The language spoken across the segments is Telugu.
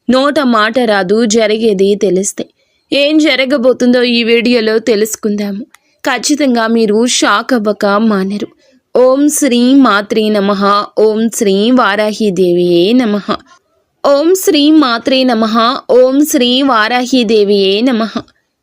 నోట మాట రాదు, జరిగేది తెలిస్తే. ఏం జరగబోతుందో ఈ వీడియోలో తెలుసుకుందాము. ఖచ్చితంగా మీరు షాక్ అవ్వక మానరు. ఓం శ్రీ మాత్రే నమః. ఓం శ్రీ వారాహీదేవియే నమః. ఓం శ్రీ మాత్రే నమః. ఓం శ్రీ వారాహీదేవియే నమః.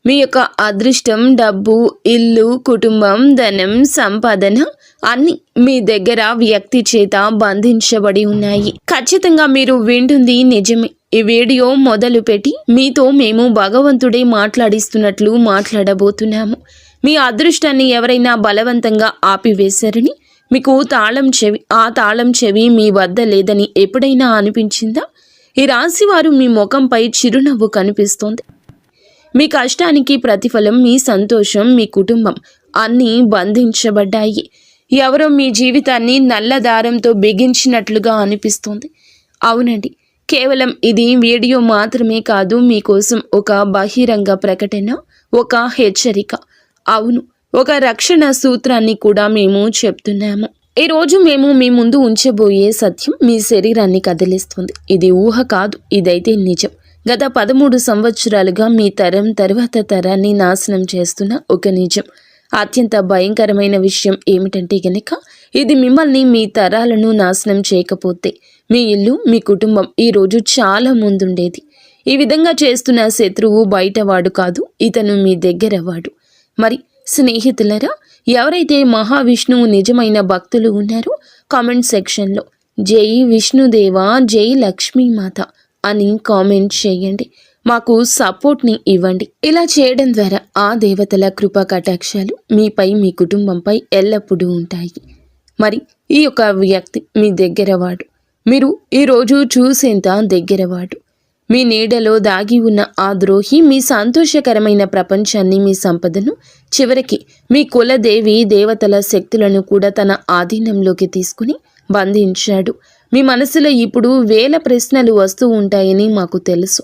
మీ యొక్క అదృష్టం, డబ్బు, ఇల్లు, కుటుంబం, ధనం, సంపాదన అన్ని మీ దగ్గర వ్యక్తి చేత బంధించబడి ఉన్నాయి. ఖచ్చితంగా మీరు వింటుంది నిజమే. ఈ వీడియో మొదలు పెట్టి మీతో మేము భగవంతుడే మాట్లాడిస్తున్నట్లు మాట్లాడబోతున్నాము. మీ అదృష్టాన్ని ఎవరైనా బలవంతంగా ఆపివేశారని, మీకు ఆ తాళం చెవి మీ వద్ద లేదని ఎప్పుడైనా అనిపించిందా? ఈ రాశి వారు మీ ముఖంపై చిరునవ్వు కనిపిస్తోంది. మీ కష్టానికి ప్రతిఫలం మీ సంతోషం, మీ కుటుంబం అన్నీ బంధించబడ్డాయి. ఎవరో మీ జీవితాన్ని నల్లదారంతో బిగించినట్లుగా అనిపిస్తోంది. అవునండి, కేవలం ఇది వీడియో మాత్రమే కాదు, మీకోసం ఒక బహిరంగ ప్రకటన, ఒక హెచ్చరిక. అవును, ఒక రక్షణ సూత్రాన్ని కూడా మేము చెప్తున్నాము. ఈరోజు మేము మీ ముందు ఉంచబోయే సత్యం మీ శరీరాన్ని కదిలిస్తుంది. ఇది ఊహ కాదు, ఇదైతే నిజం. గత 13 సంవత్సరాలుగా మీ తరం తర్వాత తరాన్ని నాశనం చేస్తున్న ఒక నిజం. అత్యంత భయంకరమైన విషయం ఏమిటంటే గనక, ఇది మిమ్మల్ని, మీ తరాలను నాశనం చేయకపోతే మీ ఇల్లు, మీ కుటుంబం ఈరోజు చాలా ముందుండేది. ఈ విధంగా చేస్తున్న శత్రువు బయటవాడు కాదు, ఇతను మీ దగ్గర వాడు. మరి స్నేహితులరా, ఎవరైతే మహావిష్ణువు నిజమైన భక్తులు ఉన్నారో కామెంట్ సెక్షన్లో జై విష్ణుదేవా, జై లక్ష్మీమాత అని కామెంట్ చేయండి. మాకు సపోర్ట్ని ఇవ్వండి. ఇలా చేయడం ద్వారా ఆ దేవతల కృపా కటాక్షాలు మీపై, మీ కుటుంబంపై ఎల్లప్పుడూ ఉంటాయి. మరి ఈ యొక్క వ్యక్తి మీ దగ్గరవాడు. మీరు ఈరోజు చూసేంత దగ్గరవాడు. మీ నీడలో దాగి ఉన్న ఆ ద్రోహి మీ సంతోషకరమైన ప్రపంచాన్ని, మీ సంపదను, చివరికి మీ కులదేవి దేవతల శక్తులను కూడా తన ఆధీనంలోకి తీసుకుని బంధించాడు. మీ మనసులో ఇప్పుడు వేల ప్రశ్నలు వస్తూ ఉంటాయని మాకు తెలుసు.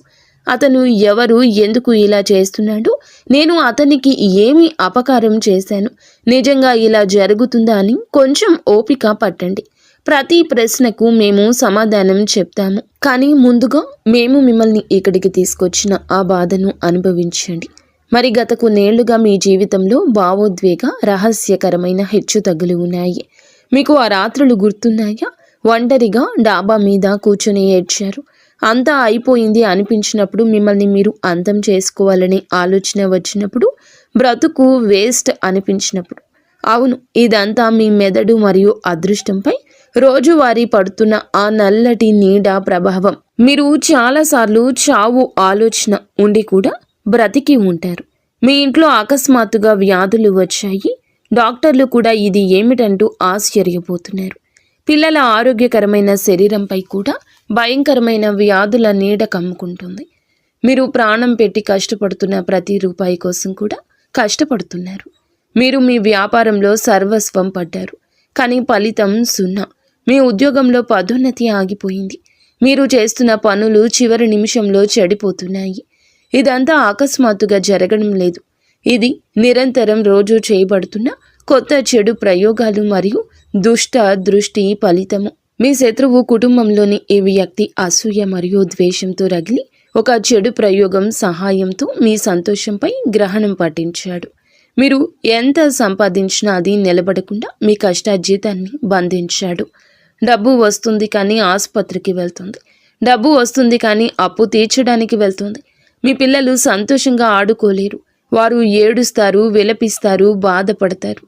అతను ఎవరు, ఎందుకు ఇలా చేస్తున్నాడు, నేను అతనికి ఏమి అపకారం చేశాను, నిజంగా ఇలా జరుగుతుందా అని కొంచెం ఓపిక పట్టండి. ప్రతి ప్రశ్నకు మేము సమాధానం చెప్తాము. కానీ ముందుగా మేము మిమ్మల్ని ఇక్కడికి తీసుకొచ్చిన ఆ బాధను అనుభవించండి. మరి గత కొన్నేళ్లుగా మీ జీవితంలో భావోద్వేగ, రహస్యకరమైన హెచ్చుతగ్గులు ఉన్నాయి. మీకు ఆ రాత్రులు గుర్తున్నాయా? ఒంటరిగా డాబా మీద కూర్చొని ఏడ్చారు. అంతా అయిపోయింది అనిపించినప్పుడు, మిమ్మల్ని మీరు అంతం చేసుకోవాలనే ఆలోచన వచ్చినప్పుడు, బ్రతుకు వేస్ట్ అనిపించినప్పుడు. అవును, ఇదంతా మీ మెదడు మరియు అదృష్టంపై రోజువారీ పడుతున్న ఆ నల్లటి నీడ ప్రభావం. మీరు చాలాసార్లు చావు ఆలోచన ఉండి కూడా బ్రతికి ఉంటారు. మీ ఇంట్లో అకస్మాత్తుగా వ్యాధులు వచ్చాయి. డాక్టర్లు కూడా ఇది ఏమిటంటూ ఆశ్చర్యపోతున్నారు. పిల్లల ఆరోగ్యకరమైన శరీరంపై కూడా భయంకరమైన వ్యాధుల నీడ కమ్ముకుంటుంది. మీరు ప్రాణం పెట్టి కష్టపడుతున్న ప్రతి రూపాయి కోసం కూడా కష్టపడుతున్నారు. మీరు మీ వ్యాపారంలో సర్వస్వం పడ్డారు, కానీ ఫలితం 0. మీ ఉద్యోగంలో పదోన్నతి ఆగిపోయింది. మీరు చేస్తున్న పనులు చివరి నిమిషంలో చెడిపోతున్నాయి. ఇదంతా అకస్మాత్తుగా జరగడం లేదు. ఇది నిరంతరం రోజు చేయబడుతున్న కొత్త చెడు ప్రయోగాలు మరియు దుష్ట దృష్టి ఫలితము. మీ శత్రువు కుటుంబంలోని ఈ వ్యక్తి అసూయ మరియు ద్వేషంతో రగిలి ఒక చెడు ప్రయోగం సహాయంతో మీ సంతోషంపై గ్రహణం పట్టించాడు. మీరు ఎంత సంపాదించినా అది నిలబడకుండా మీ కష్టార్జితాన్ని బంధించాడు. డబ్బు వస్తుంది కానీ ఆసుపత్రికి వెళ్తుంది. డబ్బు వస్తుంది కానీ అప్పు తీర్చడానికి వెళ్తుంది. మీ పిల్లలు సంతోషంగా ఆడుకోలేరు. వారు ఏడుస్తారు, విలపిస్తారు, బాధపడతారు.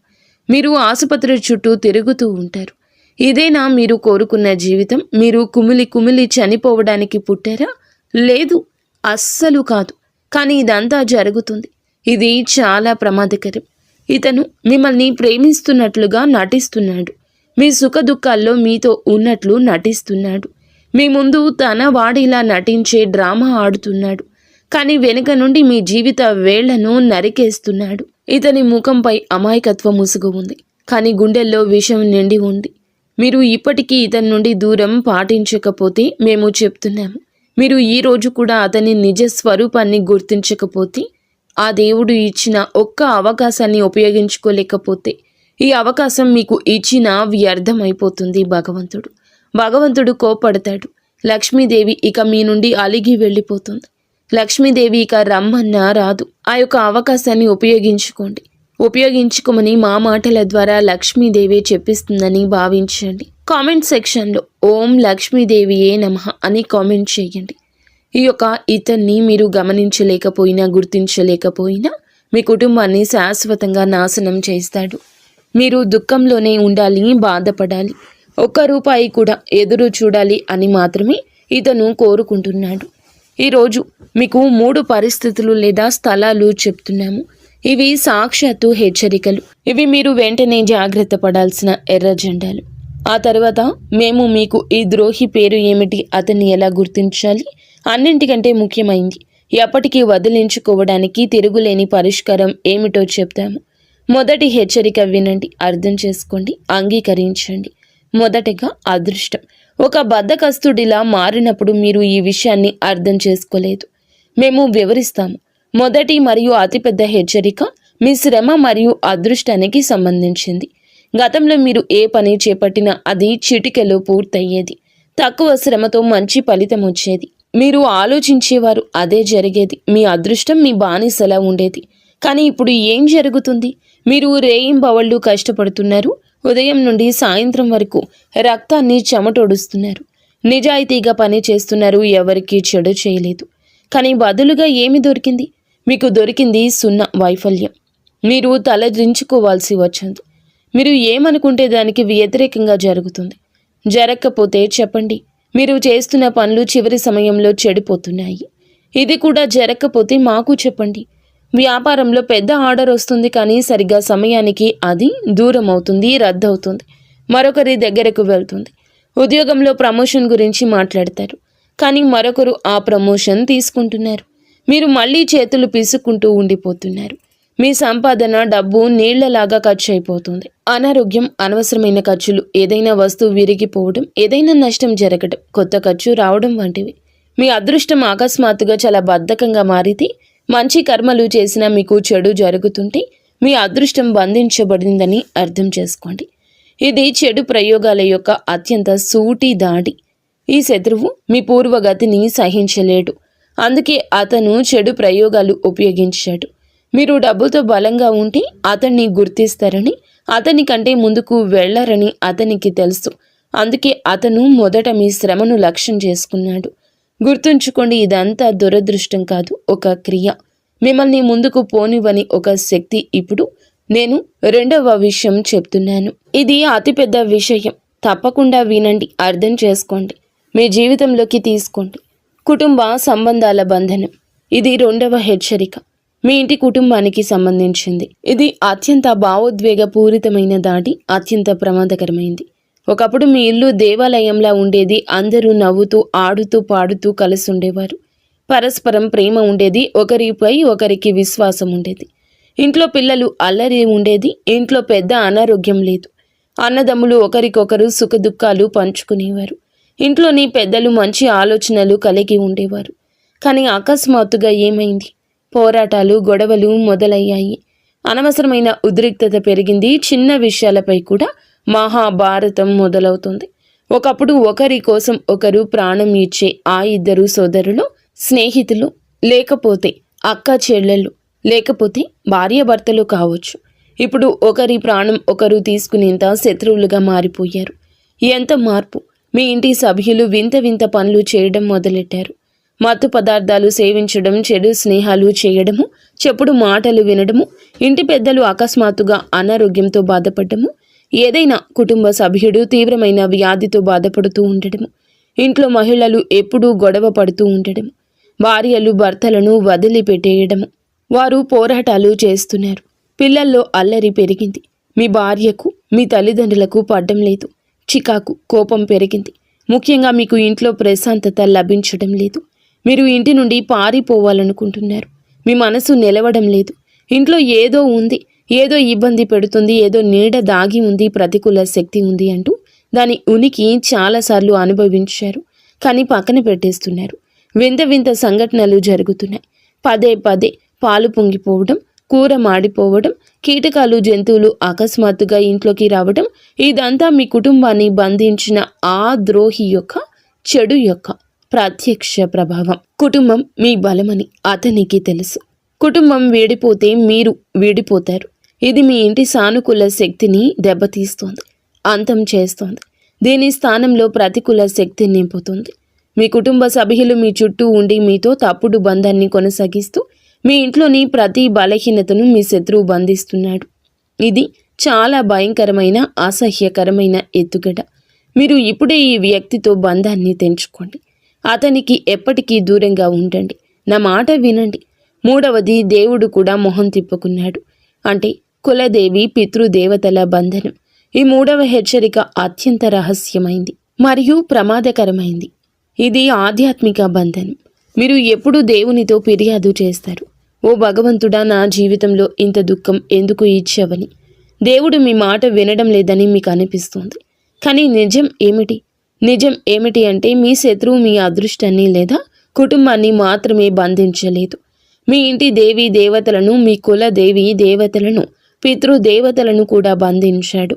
మీరు ఆసుపత్రి చుట్టూ తిరుగుతూ ఉంటారు. ఇదేనా మీరు కోరుకున్న జీవితం? మీరు కుమిలి కుమిలి చనిపోవడానికి పుట్టారా? లేదు, అస్సలు కాదు. కానీ ఇదంతా జరుగుతుంది. ఇది చాలా ప్రమాదకరం. ఇతను మిమ్మల్ని ప్రేమిస్తున్నట్లుగా నటిస్తున్నాడు. మీ సుఖ దుఃఖాల్లో మీతో ఉన్నట్లు నటిస్తున్నాడు. మీ ముందు తన వాడిలా నటించే డ్రామా ఆడుతున్నాడు. కానీ వెనుక నుండి మీ జీవిత వేళ్లను నరికేస్తున్నాడు. ఇతని ముఖంపై అమాయకత్వం ముసుగు ఉంది, కానీ గుండెల్లో విషం నిండి ఉంది. మీరు ఇప్పటికీ ఇతని నుండి దూరం పాటించకపోతే మేము చెప్తున్నాము. మీరు ఈ రోజు కూడా అతని నిజ స్వరూపాన్ని గుర్తించకపోతే, ఆ దేవుడు ఇచ్చిన ఒక్క అవకాశాన్ని ఉపయోగించుకోలేకపోతే, ఈ అవకాశం మీకు ఇచ్చిన వ్యర్థమైపోతుంది. భగవంతుడు కోపడతాడు. లక్ష్మీదేవి ఇక మీ నుండి అలిగి వెళ్ళిపోతుంది. లక్ష్మీదేవి ఇక రమ్మన్నా రాదు. ఆ యొక్క అవకాశాన్ని ఉపయోగించుకోండి. ఉపయోగించుకోమని మా మాటల ద్వారా లక్ష్మీదేవి చెప్పిస్తుందని భావించండి. కామెంట్ సెక్షన్లో ఓం లక్ష్మీదేవియే నమః అని కామెంట్ చేయండి. ఈ యొక్క ఇతన్ని మీరు గమనించలేకపోయినా గుర్తించలేకపోయినా మీ కుటుంబాన్ని శాశ్వతంగా నాశనం చేస్తాడు. మీరు దుఃఖంలోనే ఉండాలి, బాధపడాలి, ఒక్క రూపాయి కూడా ఎదురు చూడాలి అని మాత్రమే ఇతను కోరుకుంటున్నాడు. ఈరోజు మీకు 3 పరిస్థితులు లేదా స్థలాలు చెప్తున్నాము. ఇవి సాక్షాత్తు హెచ్చరికలు. ఇవి మీరు వెంటనే జాగ్రత్త పడాల్సిన ఎర్ర జెండాలు. ఆ తర్వాత మేము మీకు ఈ ద్రోహి పేరు ఏమిటి, అతన్ని ఎలా గుర్తించాలి, అన్నింటికంటే ముఖ్యమైంది ఎప్పటికీ వదిలించుకోవడానికి తిరుగులేని పరిష్కారం ఏమిటో చెప్తాము. మొదటి హెచ్చరిక వినండి, అర్థం చేసుకోండి, అంగీకరించండి. మొదటగా అదృష్టం. ఒక బద్ధకస్తుడిలా మారినప్పుడు మీరు ఈ విషయాన్ని అర్థం చేసుకోలేదు. మేము వివరిస్తాము. మొదటి మరియు అతిపెద్ద హెచ్చరిక మీ శ్రమ మరియు అదృష్టానికి సంబంధించింది. గతంలో మీరు ఏ పని చేపట్టినా అది చిటికెలో పూర్తయ్యేది. తక్కువ శ్రమతో మంచి ఫలితం వచ్చేది. మీరు ఆలోచించేవారు, అదే జరిగేది. మీ అదృష్టం మీ బానిసలా ఉండేది. కానీ ఇప్పుడు ఏం జరుగుతుంది? మీరు రేయింబవళ్ళు కష్టపడుతున్నారు. ఉదయం నుండి సాయంత్రం వరకు రక్తాన్ని చెమటోడుస్తున్నారు. నిజాయితీగా పని చేస్తున్నారు. ఎవరికీ చెడు చేయలేదు. కానీ బదులుగా ఏమి దొరికింది? మీకు దొరికింది 0 వైఫల్యం. మీరు తలదించుకోవాల్సి వచ్చింది. మీరు ఏమనుకుంటే దానికి వ్యతిరేకంగా జరుగుతుంది. జరగకపోతే చెప్పండి. మీరు చేస్తున్న పనులు చివరి సమయంలో చెడిపోతున్నాయి. ఇది కూడా జరగకపోతే మాకు చెప్పండి. వ్యాపారంలో పెద్ద ఆర్డర్ వస్తుంది, కానీ సరిగ్గా సమయానికి అది దూరం అవుతుంది, రద్దవుతుంది, మరొకరి దగ్గరకు వెళ్తుంది. ఉద్యోగంలో ప్రమోషన్ గురించి మాట్లాడతారు, కానీ మరొకరు ఆ ప్రమోషన్ తీసుకుంటున్నారు. మీరు మళ్ళీ చేతులు పీసుకుంటూ ఉండిపోతున్నారు. మీ సంపాదన, డబ్బు నీళ్లలాగా ఖర్చు అయిపోతుంది. అనారోగ్యం, అనవసరమైన ఖర్చులు, ఏదైనా వస్తువు విరిగిపోవడం, ఏదైనా నష్టం జరగడం, కొత్త ఖర్చు రావడం వంటివి. మీ అదృష్టం అకస్మాత్తుగా చాలా బద్ధకంగా మారితే, మంచి కర్మలు చేసినా మీకు చెడు జరుగుతుంటే మీ అదృష్టం బంధించబడిందని అర్థం చేసుకోండి. ఇది చెడు ప్రయోగాల యొక్క అత్యంత సూటి దాడి. ఈ శత్రువు మీ పూర్వగతిని సహించలేడు. అందుకే అతను చెడు ప్రయోగాలు ఉపయోగించాడు. మీరు డబ్బుతో బలంగా ఉంటే అతన్ని గుర్తిస్తారని, అతని కంటే ముందుకు వెళ్లరని అతనికి తెలుసు. అందుకే అతను మొదట మీ శ్రమను లక్ష్యం చేసుకున్నాడు. గుర్తుంచుకోండి, ఇదంతా దురదృష్టం కాదు, ఒక క్రియ. మిమ్మల్ని ముందుకు పోనివ్వని ఒక శక్తి. ఇప్పుడు నేను 2వ విషయం చెప్తున్నాను. ఇది అతిపెద్ద విషయం. తప్పకుండా వినండి, అర్థం చేసుకోండి, మీ జీవితంలోకి తీసుకోండి. కుటుంబ సంబంధాల బంధనం. ఇది 2వ హెచ్చరిక. మీ ఇంటి కుటుంబానికి సంబంధించింది. ఇది అత్యంత భావోద్వేగపూరితమైన దాడి, అత్యంత ప్రమాదకరమైంది. ఒకప్పుడు మీ ఇల్లు దేవాలయంలా ఉండేది. అందరూ నవ్వుతూ, ఆడుతూ, పాడుతూ కలిసి ఉండేవారు. పరస్పరం ప్రేమ ఉండేది. ఒకరిపై ఒకరికి విశ్వాసం ఉండేది. ఇంట్లో పిల్లలు అల్లరి ఉండేది. ఇంట్లో పెద్ద అనారోగ్యం లేదు. అన్నదమ్ములు ఒకరికొకరు సుఖదుఖాలు పంచుకునేవారు. ఇంట్లోని పెద్దలు మంచి ఆలోచనలు కలిగి ఉండేవారు. కానీ అకస్మాత్తుగా ఏమైంది? పోరాటాలు, గొడవలు మొదలయ్యాయి. అనవసరమైన ఉద్రిక్తత పెరిగింది. చిన్న విషయాలపై కూడా మహాభారతం మొదలవుతుంది. ఒకప్పుడు ఒకరి కోసం ఒకరు ప్రాణం ఇచ్చే ఆ 2 సోదరులు, స్నేహితులు, లేకపోతే అక్క చెల్లెళ్ళు, లేకపోతే భార్యాభర్తలు కావచ్చు, ఇప్పుడు ఒకరి ప్రాణం ఒకరు తీసుకునేంత శత్రువులుగా మారిపోయారు. ఎంత మార్పు! మీ ఇంటి సభ్యులు వింత వింత పనులు చేయడం మొదలెట్టారు. మత్తు పదార్థాలు సేవించడం, చెడు స్నేహాలు చేయడము, చెప్పుడు మాటలు వినడము, ఇంటి పెద్దలు అకస్మాత్తుగా అనారోగ్యంతో బాధపడము, ఏదైనా కుటుంబ సభ్యుడు తీవ్రమైన వ్యాధితో బాధపడుతూ ఉండడము, ఇంట్లో మహిళలు ఎప్పుడూ గొడవ పడుతూ ఉండడము, భార్యలు భర్తలను వదిలిపెట్టేయడము, వారు పోరాటాలు చేస్తున్నారు. పిల్లల్లో అల్లరి పెరిగింది. మీ భార్యకు, మీ తల్లిదండ్రులకు పడ్డం లేదు. చికాకు, కోపం పెరిగింది. ముఖ్యంగా మీకు ఇంట్లో ప్రశాంతత లభించడం లేదు. మీరు ఇంటి నుండి పారిపోవాలనుకుంటున్నారు. మీ మనసు నిలవడం లేదు. ఇంట్లో ఏదో ఉంది, ఏదో ఇబ్బంది పెడుతుంది, ఏదో నీడ దాగి ఉంది, ప్రతికూల శక్తి ఉంది అంటూ దాని ఉనికి చాలాసార్లు అనుభవించారు. కానీ పక్కన పెట్టేస్తున్నారు. వింత వింత సంఘటనలు జరుగుతున్నాయి. పదే పదే పాలు పొంగిపోవడం, కూర మాడిపోవడం, కీటకాలు, జంతువులు అకస్మాత్తుగా ఇంట్లోకి రావడం, ఇదంతా మీ కుటుంబాన్ని బంధించిన ఆ ద్రోహి యొక్క చెడు యొక్క ప్రత్యక్ష ప్రభావం. కుటుంబం మీ బలమని అతనికి తెలుసు. కుటుంబం వీడిపోతే మీరు వీడిపోతారు. ఇది మీ ఇంటి సానుకూల శక్తిని దెబ్బతీస్తోంది, అంతం చేస్తోంది. దీని స్థానంలో ప్రతికూల శక్తి నింపుతుంది. మీ కుటుంబ సభ్యులు మీ చుట్టూ ఉండి మీతో తప్పుడు బంధాన్ని కొనసాగిస్తూ మీ ఇంట్లోని ప్రతి బలహీనతను మీ శత్రువు బంధిస్తున్నాడు. ఇది చాలా భయంకరమైన, అసహ్యకరమైన ఎత్తుగడ. మీరు ఇప్పుడే ఈ వ్యక్తితో బంధాన్ని తెంచుకోండి. అతనికి ఎప్పటికీ దూరంగా ఉండండి. నా మాట వినండి. మూడవది, దేవుడు కూడా మొహం తిప్పుకున్నాడు. అంటే కులదేవి, పితృదేవతల బంధనం. ఈ మూడవ హెచ్చరిక అత్యంత రహస్యమైంది మరియు ప్రమాదకరమైంది. ఇది ఆధ్యాత్మిక బంధనం. మీరు ఎప్పుడు దేవునితో ఫిర్యాదు చేస్తారు, ఓ భగవంతుడా, నా జీవితంలో ఇంత దుఃఖం ఎందుకు ఇచ్చావని. దేవుడు మీ మాట వినడం లేదని మీకు అనిపిస్తుంది. కానీ నిజం ఏమిటి? నిజం ఏమిటి అంటే మీ శత్రువు మీ అదృష్టాన్ని లేదా కుటుంబాన్ని మాత్రమే బంధించలేదు. మీ ఇంటి దేవీ దేవతలను, మీ కుల దేవీ దేవతలను, పితృదేవతలను కూడా బంధించాడు.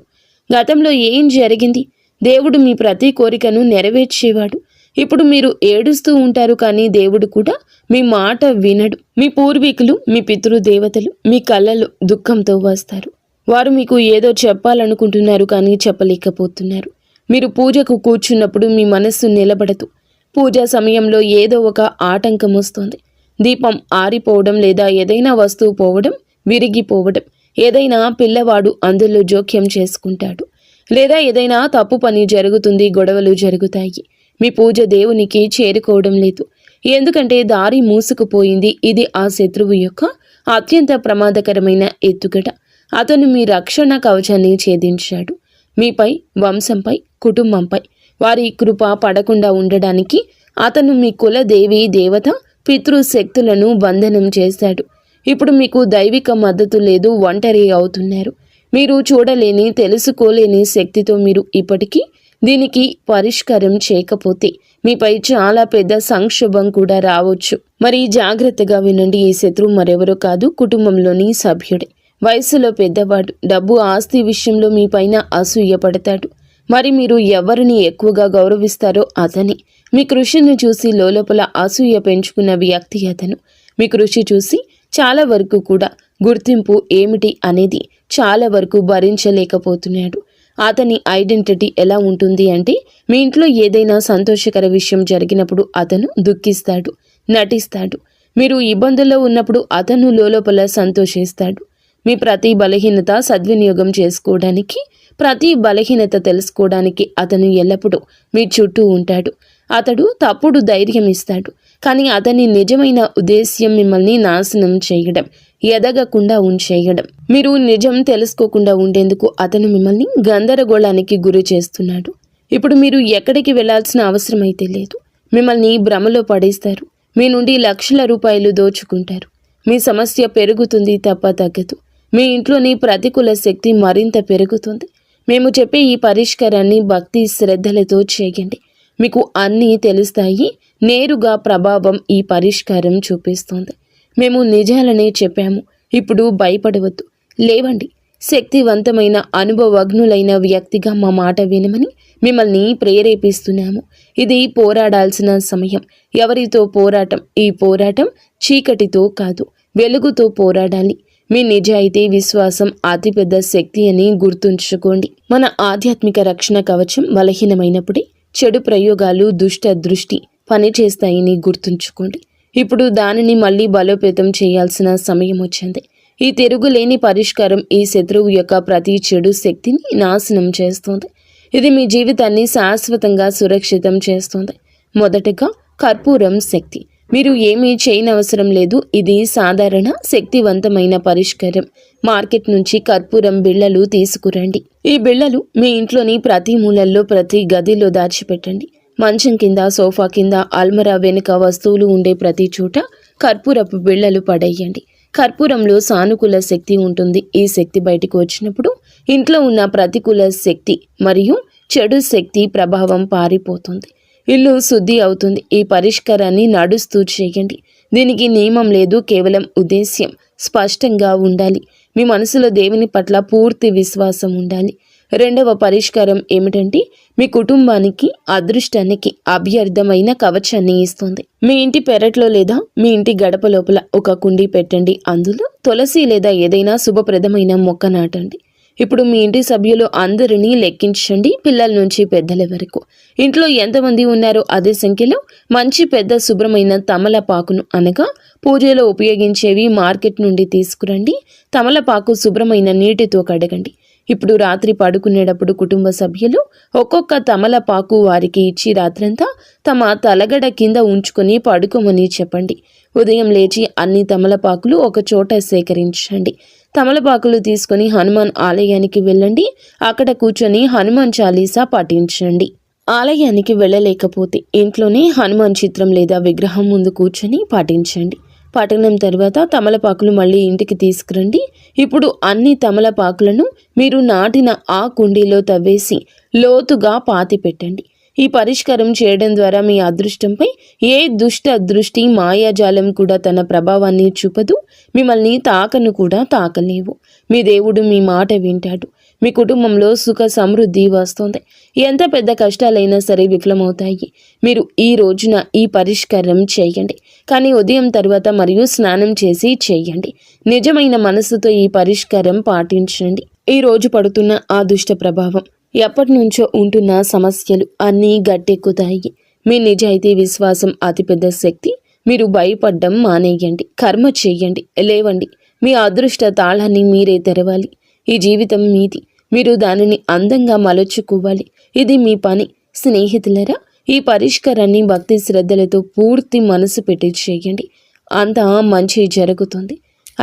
గతంలో ఏం జరిగింది? దేవుడు మీ ప్రతి కోరికను నెరవేర్చేవాడు. ఇప్పుడు మీరు ఏడుస్తూ ఉంటారు, కానీ దేవుడు కూడా మీ మాట వినడు. మీ పూర్వీకులు, మీ పితృదేవతలు మీ కళ్ళలో దుఃఖంతో వస్తారు. వారు మీకు ఏదో చెప్పాలనుకుంటున్నారు, కానీ చెప్పలేకపోతున్నారు. మీరు పూజకు కూర్చున్నప్పుడు మీ మనస్సు నిలబడదు. పూజా సమయంలో ఏదో ఒక ఆటంకం వస్తుంది. దీపం ఆరిపోవడం, లేదా ఏదైనా వస్తువు పోవడం, విరిగిపోవడం, ఏదైనా పిల్లవాడు అందులో జోక్యం చేసుకుంటాడు, లేదా ఏదైనా తప్పు పని జరుగుతుంది, గొడవలు జరుగుతాయి. మీ పూజ దేవునికి చేరుకోవడం లేదు, ఎందుకంటే దారి మూసుకుపోయింది. ఇది ఆ శత్రువు యొక్క అత్యంత ప్రమాదకరమైన ఎత్తుగడ. అతను మీ రక్షణ కవచాన్ని ఛేదించాడు. మీపై, వంశంపై, కుటుంబంపై వారి కృప పడకుండా ఉండడానికి అతను మీ కుల దేవి దేవత, పితృశక్తులను బంధనం చేశాడు. ఇప్పుడు మీకు దైవిక మద్దతు లేదు, ఒంటరి అవుతున్నారు. మీరు చూడలేని, తెలుసుకోలేని శక్తితో మీరు ఇప్పటికీ దీనికి పరిష్కారం చేయకపోతే మీపై చాలా పెద్ద సంక్షోభం కూడా రావచ్చు. మరి జాగ్రత్తగా వినండి. ఈ శత్రువు మరెవరో కాదు, కుటుంబంలోని సభ్యుడే. వయసులో పెద్దవాడు. డబ్బు, ఆస్తి విషయంలో మీ పైన అసూయ పడతాడు. మరి మీరు ఎవరిని ఎక్కువగా గౌరవిస్తారో అతని. మీ కృషిని చూసి లోపల అసూయ పెంచుకున్న వ్యక్తి అతను. మీ కృషి చూసి చాలా వరకు కూడా గుర్తింపు ఏమిటి అనేది చాలా వరకు భరించలేకపోతున్నాడు. అతని ఐడెంటిటీ ఎలా ఉంటుంది అంటే, మీ ఇంట్లో ఏదైనా సంతోషకర విషయం జరిగినప్పుడు అతను దుఃఖిస్తాడు, నటిస్తాడు. మీరు ఇబ్బందుల్లో ఉన్నప్పుడు అతను లోపల సంతోషిస్తాడు. మీ ప్రతి బలహీనత సద్వినియోగం చేసుకోవడానికి, ప్రతి బలహీనత తెలుసుకోవడానికి అతను ఎల్లప్పుడూ మీ చుట్టూ ఉంటాడు. అతడు తప్పుడు ధైర్యం ఇస్తాడు, కానీ అతని నిజమైన ఉద్దేశ్యం మిమ్మల్ని నాశనం చేయడం, ఎదగకుండా ఉంచేయడం. మీరు నిజం తెలుసుకోకుండా ఉండేందుకు అతను మిమ్మల్ని గందరగోళానికి గురి చేస్తున్నాడు. ఇప్పుడు మీరు ఎక్కడికి వెళ్లాల్సిన అవసరం అయితే లేదు. మిమ్మల్ని భ్రమలో పడేస్తారు. మీ నుండి లక్షల రూపాయలు దోచుకుంటారు. మీ సమస్య పెరుగుతుంది తప్ప తగ్గదు. మీ ఇంట్లోని ప్రతికూల శక్తి మరింత పెరుగుతుంది. మేము చెప్పే ఈ పరిష్కారాన్ని భక్తి శ్రద్ధలతో చేయండి. మీకు అన్నీ తెలుస్తాయి. నేరుగా ప్రభావం ఈ పరిష్కారం చూపిస్తుంది. మేము నిజాలనే చెప్పాము. ఇప్పుడు భయపడవద్దు. లేవండి. శక్తివంతమైన, అనుభవజ్ఞులైన వ్యక్తిగా మా మాట వినమని మిమ్మల్ని ప్రేరేపిస్తున్నాము. ఇది పోరాడాల్సిన సమయం. ఎవరితో పోరాటం? ఈ పోరాటం చీకటితో కాదు, వెలుగుతో పోరాడాలి. మీ నిజాయితీ, విశ్వాసం అతిపెద్ద శక్తి అని గుర్తుంచుకోండి. మన ఆధ్యాత్మిక రక్షణ కవచం బలహీనమైనప్పుడే చెడు ప్రయోగాలు, దుష్ట దృష్టి పనిచేస్తాయని గుర్తుంచుకోండి. ఇప్పుడు దానిని మళ్ళీ బలోపేతం చేయాల్సిన సమయం వచ్చింది. ఈ తిరుగులేని పరిష్కారం ఈ శత్రువు యొక్క ప్రతి చెడు శక్తిని నాశనం చేస్తుంది. ఇది మీ జీవితాన్ని శాశ్వతంగా సురక్షితం చేస్తుంది. మొదటగా కర్పూరం శక్తి. మీరు ఏమీ చేయనవసరం లేదు. ఇది సాధారణ శక్తివంతమైన పరిష్కారం. మార్కెట్ నుంచి కర్పూరం బిళ్ళలు తీసుకురండి. ఈ బిళ్ళలు మీ ఇంట్లోని ప్రతి మూలల్లో, ప్రతి గదిలో దాచిపెట్టండి. మంచం కింద, సోఫా కింద, అల్మరా వెనుక వస్తువులు ఉండే ప్రతి చోట కర్పూరపు బిళ్ళలు పడేయండి. కర్పూరంలో సానుకూల శక్తి ఉంటుంది. ఈ శక్తి బయటకు వచ్చినప్పుడు ఇంట్లో ఉన్న ప్రతికూల శక్తి మరియు చెడు శక్తి ప్రభావం పారిపోతుంది. ఇల్లు శుద్ధి అవుతుంది. ఈ పరిష్కారాన్ని నడుస్తూ చేయండి. దీనికి నియమం లేదు, కేవలం ఉద్దేశ్యం స్పష్టంగా ఉండాలి. మీ మనసులో దేవుని పట్ల పూర్తి విశ్వాసం ఉండాలి. రెండవ పరిష్కారం ఏమిటంటే మీ కుటుంబానికి అదృష్టానికి అభ్యర్థమైన కవచాన్ని ఇస్తుంది. మీ ఇంటి పెరట్లో లేదా మీ ఇంటి గడప లోపల ఒక కుండీ పెట్టండి. అందులో తులసి లేదా ఏదైనా శుభప్రదమైన మొక్క నాటండి. ఇప్పుడు మీ ఇంటి సభ్యులు అందరినీ లెక్కించండి, పిల్లల నుంచి పెద్దల వరకు. ఇంట్లో ఎంతమంది ఉన్నారో అదే సంఖ్యలో మంచి పెద్ద శుభ్రమైన తమలపాకును అనగా పూజలో ఉపయోగించేవి మార్కెట్ నుండి తీసుకురండి. తమలపాకు శుభ్రమైన నీటితో కడగండి. ఇప్పుడు రాత్రి పడుకునేటప్పుడు కుటుంబ సభ్యులు ఒక్కొక్క తమలపాకు వారికి ఇచ్చి రాత్రంతా తమ తలగడ కింద ఉంచుకొని పడుకోమని చెప్పండి. ఉదయం లేచి అన్ని తమలపాకులు ఒక చోట సేకరించండి. తమలపాకులు తీసుకొని హనుమాన్ ఆలయానికి వెళ్ళండి. అక్కడ కూర్చొని హనుమాన్ చాలీసా పఠించండి. ఆలయానికి వెళ్ళలేకపోతే ఇంట్లోనే హనుమాన్ చిత్రం లేదా విగ్రహం ముందు కూర్చొని పాటించండి. పఠనం తర్వాత తమలపాకులు మళ్ళీ ఇంటికి తీసుకురండి. ఇప్పుడు అన్ని తమలపాకులను మీరు నాటిన ఆ కుండీలో తవ్వేసి లోతుగా పాతి పెట్టండి. ఈ పరిష్కారం చేయడం ద్వారా మీ అదృష్టంపై ఏ దుష్ట దృష్టి మాయాజాలం కూడా తన ప్రభావాన్ని చూపదు. మిమ్మల్ని తాకను కూడా తాకలేవు. మీ దేవుడు మీ మాట వింటాడు. మీ కుటుంబంలో సుఖ సమృద్ధి వస్తుంది. ఎంత పెద్ద కష్టాలైనా సరే విఫలమవుతాయి. మీరు ఈ రోజున ఈ పరిష్కారం చేయండి, కానీ ఉదయం తర్వాత మరియు స్నానం చేసి చేయండి. నిజమైన మనసుతో ఈ పరిష్కారం పాటించండి. ఈ రోజు పడుతున్న ఆ దుష్ట ప్రభావం, ఎప్పటి నుంచో ఉంటున్న సమస్యలు అన్నీ గట్టెక్కుతాయి. మీ నిజాయితీ విశ్వాసం అతిపెద్ద శక్తి. మీరు భయపడ్డం మానేయండి. కర్మ చేయండి, లేవండి. మీ అదృష్ట తాళాన్ని మీరే తెరవాలి. ఈ జీవితం మీది. మీరు దానిని అందంగా మలుచుకోవాలి. ఇది మీ పని. స్నేహితులరా, ఈ పరిష్కారాన్ని భక్తి శ్రద్ధలతో పూర్తి మనసు పెట్టి చేయండి. అంతా మంచి జరుగుతుంది.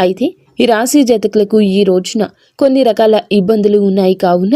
అయితే ఈ రాశి జాతకులకు ఈ రోజున కొన్ని రకాల ఇబ్బందులు ఉన్నాయి. కావున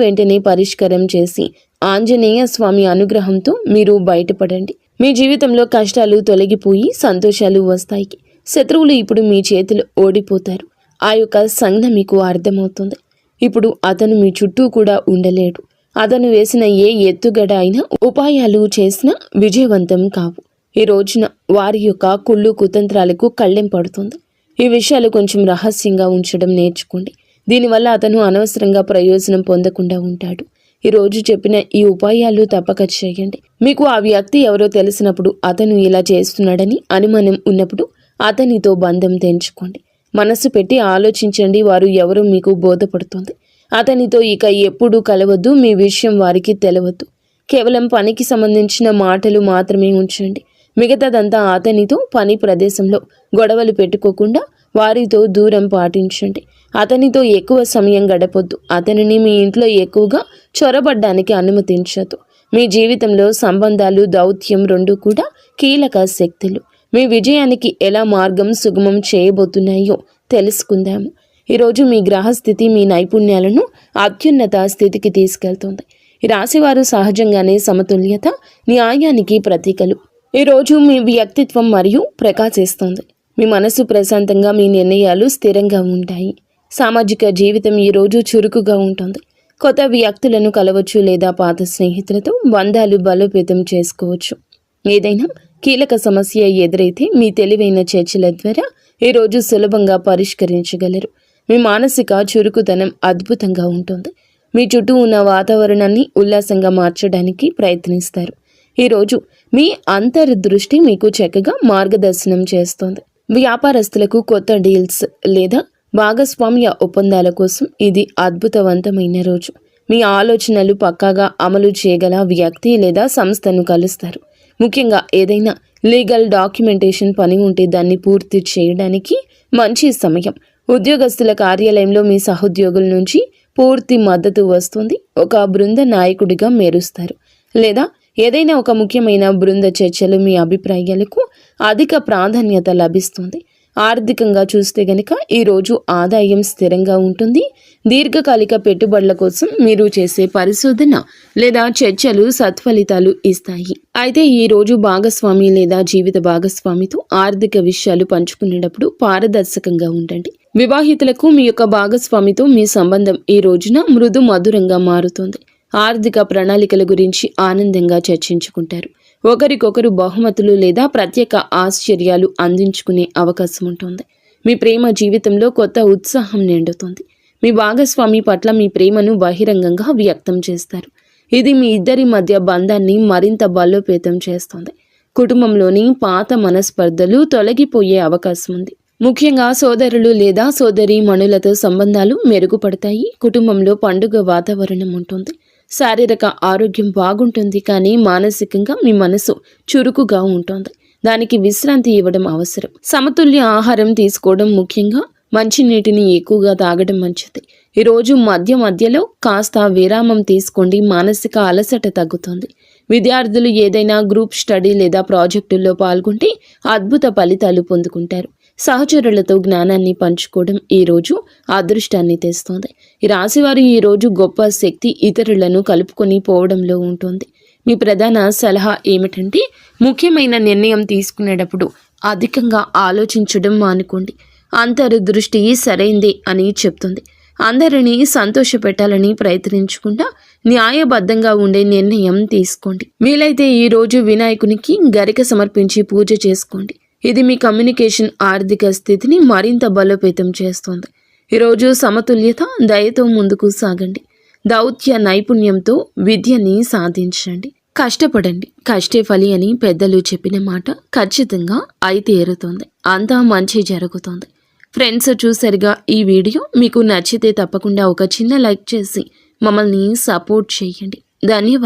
వెంటనే పరిష్కారం చేసి ఆంజనేయ స్వామి అనుగ్రహంతో మీరు బయటపడండి. మీ జీవితంలో కష్టాలు తొలగిపోయి సంతోషాలు వస్తాయి. శత్రువులు ఇప్పుడు మీ చేతులు ఓడిపోతారు. ఆ యొక్క సంజ్ఞ మీకు అర్థమవుతుంది. ఇప్పుడు అతను మీ చుట్టూ కూడా ఉండలేడు. అతను వేసిన ఏ ఎత్తుగడ అయినా ఉపాయాలు చేసినా విజయవంతం కావు. ఈ రోజున వారి యొక్క కుళ్ళు కుతంత్రాలకు కళ్ళెం పడుతుంది. ఈ విషయాలు కొంచెం రహస్యంగా ఉంచడం నేర్చుకోండి. దీనివల్ల అతను అనవసరంగా ప్రయోజనం పొందకుండా ఉంటాడు. ఈ రోజు చెప్పిన ఈ ఉపాయాలు తప్పక చేయండి. మీకు ఆ వ్యక్తి ఎవరో తెలిసినప్పుడు, అతను ఇలా చేస్తున్నాడని అనుమానం ఉన్నప్పుడు అతనితో బంధం తెంచుకోండి. మనసు పెట్టి ఆలోచించండి. వారు ఎవరో మీకు బోధపడుతుంది. అతనితో ఇక ఎప్పుడూ కలవద్దు. మీ విషయం వారికి తెలవద్దు. కేవలం పనికి సంబంధించిన మాటలు మాత్రమే ఉంచండి. మిగతాదంతా అతనితో పని ప్రదేశంలో గొడవలు పెట్టుకోకుండా వారితో దూరం పాటించండి. అతనితో ఎక్కువ సమయం గడపొద్దు. అతనిని మీ ఇంట్లో ఎక్కువగా చొరబడ్డానికి అనుమతించదు. మీ జీవితంలో సంబంధాలు, దౌత్యం రెండూ కూడా కీలక శక్తులు. మీ విజయానికి ఎలా మార్గం సుగమం చేయబోతున్నాయో తెలుసుకుందాము. ఈరోజు మీ గ్రహస్థితి మీ నైపుణ్యాలను అత్యున్నత స్థితికి తీసుకెళ్తుంది. ఈ రాశివారు సహజంగానే సమతుల్యత, న్యాయానికి ప్రతీకలు. ఈరోజు మీ వ్యక్తిత్వం మరియు ప్రకాశిస్తుంది. మీ మనసు ప్రశాంతంగా, మీ నిర్ణయాలు స్థిరంగా ఉంటాయి. సామాజిక జీవితం ఈరోజు చురుకుగా ఉంటుంది. కొత్త వ్యక్తులను కలవచ్చు లేదా పాత స్నేహితులతో బంధాలు బలోపేతం చేసుకోవచ్చు. ఏదైనా కీలక సమస్య ఎదురైతే మీ తెలివైన చర్చల ద్వారా ఈరోజు సులభంగా పరిష్కరించగలరు. మీ మానసిక చురుకుతనం అద్భుతంగా ఉంటుంది. మీ చుట్టూ ఉన్న వాతావరణాన్ని ఉల్లాసంగా మార్చడానికి ప్రయత్నిస్తారు. ఈరోజు మీ అంతర్దృష్టి మీకు చక్కగా మార్గదర్శనం చేస్తుంది. వ్యాపారస్తులకు కొత్త డీల్స్ లేదా భాగస్వామ్య ఒప్పందాల కోసం ఇది అద్భుతవంతమైన రోజు. మీ ఆలోచనలు పక్కాగా అమలు చేయగల వ్యక్తి లేదా సంస్థను కలుస్తారు. ముఖ్యంగా ఏదైనా లీగల్ డాక్యుమెంటేషన్ పని ఉంటే దాన్ని పూర్తి చేయడానికి మంచి సమయం. ఉద్యోగస్తుల కార్యాలయంలో మీ సహోద్యోగుల నుంచి పూర్తి మద్దతు వస్తుంది. ఒక బృంద నాయకుడిగా మెరుస్తారు. లేదా ఏదైనా ఒక ముఖ్యమైన బృంద చర్చలు మీ అభిప్రాయాలకు అధిక ప్రాధాన్యత లభిస్తుంది. ఆర్థికంగా చూస్తే గనక ఈరోజు ఆదాయం స్థిరంగా ఉంటుంది. దీర్ఘకాలిక పెట్టుబడుల కోసం మీరు చేసే పరిశోధన లేదా చర్చలు సత్ఫలితాలు ఇస్తాయి. అయితే ఈరోజు భాగస్వామి లేదా జీవిత భాగస్వామితో ఆర్థిక విషయాలు పంచుకునేటప్పుడు పారదర్శకంగా ఉండండి. వివాహితులకు మీ యొక్క భాగస్వామితో మీ సంబంధం ఈ రోజున మృదు మధురంగా మారుతుంది. ఆర్థిక ప్రణాళికల గురించి ఆనందంగా చర్చించుకుంటారు. ఒకరికొకరు బహుమతులు లేదా ప్రత్యేక ఆశ్చర్యాలు అందించుకునే అవకాశం ఉంటుంది. మీ ప్రేమ జీవితంలో కొత్త ఉత్సాహం నిండుతుంది. మీ భాగస్వామి పట్ల మీ ప్రేమను బహిరంగంగా వ్యక్తం చేస్తారు. ఇది మీ ఇద్దరి మధ్య బంధాన్ని మరింత బలోపేతం చేస్తుంది. కుటుంబంలోని పాత మనస్పర్ధలు తొలగిపోయే అవకాశం ఉంది. ముఖ్యంగా సోదరులు లేదా సోదరీమణులతో సంబంధాలు మెరుగుపడతాయి. కుటుంబంలో పండుగ వాతావరణం ఉంటుంది. శారీరక ఆరోగ్యం బాగుంటుంది, కానీ మానసికంగా మీ మనసు చురుకుగా ఉంటుంది. దానికి విశ్రాంతి ఇవ్వడం అవసరం. సమతుల్య ఆహారం తీసుకోవడం, ముఖ్యంగా మంచినీటిని ఎక్కువగా తాగడం మంచిది. ఈరోజు మధ్యలో కాస్త విరామం తీసుకోండి. మానసిక అలసట తగ్గుతుంది. విద్యార్థులు ఏదైనా గ్రూప్ స్టడీ లేదా ప్రాజెక్టుల్లో పాల్గొంటే అద్భుత ఫలితాలు పొందుకుంటారు. సహచరులతో జ్ఞానాన్ని పంచుకోవడం ఈరోజు అదృష్టాన్ని తెస్తుంది. ఈ రాశివారు ఈరోజు గొప్ప శక్తి ఇతరులను కలుపుకొని పోవడంలో ఉంటుంది. మీ ప్రధాన సలహా ఏమిటంటే, ముఖ్యమైన నిర్ణయం తీసుకునేటప్పుడు అధికంగా ఆలోచించడం మానుకోండి. అంతర్దృష్టి సరైందే అని చెప్తుంది. అందరినీ సంతోషపెట్టాలని ప్రయత్నించకుండా న్యాయబద్ధంగా ఉండే నిర్ణయం తీసుకోండి. వీలైతే ఈరోజు వినాయకునికి గరిక సమర్పించి పూజ చేసుకోండి. ఇది మీ కమ్యూనికేషన్, ఆర్థిక స్థితిని మరింత బలోపేతం చేస్తుంది. ఈరోజు సమతుల్యత, దయతో ముందుకు సాగండి. దౌత్య నైపుణ్యంతో విద్యని సాధించండి. కష్టపడండి, కష్టే ఫలి అని పెద్దలు చెప్పిన మాట ఖచ్చితంగా అయి తీరుతుంది. అంతా మంచి జరుగుతుంది. ఫ్రెండ్స్, చూసారుగా ఈ వీడియో. మీకు నచ్చితే తప్పకుండా ఒక చిన్న లైక్ చేసి మమ్మల్ని సపోర్ట్ చేయండి. ధన్యవాదాలు.